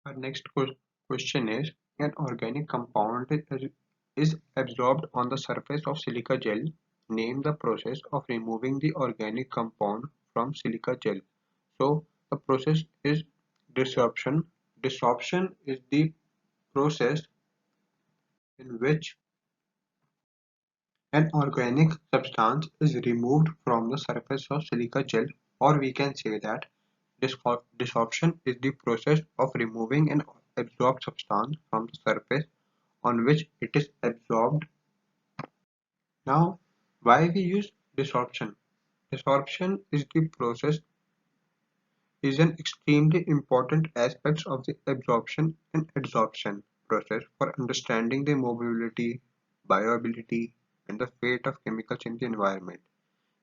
Our next question is, an organic compound is absorbed on the surface of silica gel. Name the process of removing the organic compound from silica gel. So the process is desorption. Desorption is the process in which an organic substance is removed from the surface of silica gel, or we can say that desorption is the process of removing an absorbed substance from the surface on which it is absorbed. Now, why we use desorption? Desorption is an extremely important aspect of the absorption and adsorption process for understanding the mobility, bioavailability, and the fate of chemicals in the environment,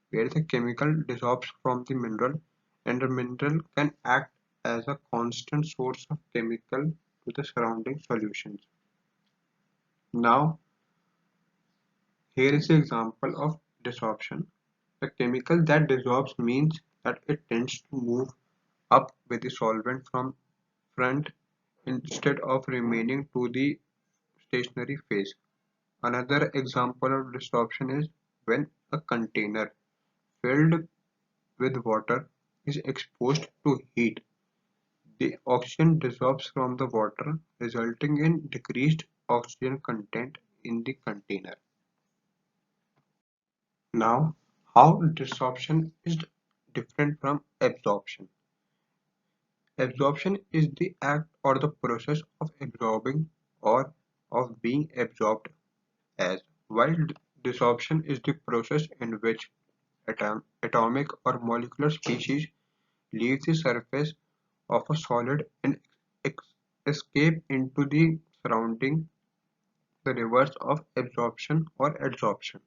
where the chemical dissolves from the mineral and the mineral can act as a constant source of chemical to the surrounding solutions. Now, here is the example of desorption. The chemical that dissolves means that it tends to move up with the solvent from front instead of remaining to the stationary phase. Another example of desorption is when a container filled with water is exposed to heat. The oxygen dissolves from the water, resulting in decreased oxygen content in the container. Now, how desorption is different from absorption? Absorption is the act or the process of absorbing or of being absorbed as, while desorption is the process in which atomic or molecular species leave the surface of a solid and escape into the surrounding, the reverse of absorption or adsorption.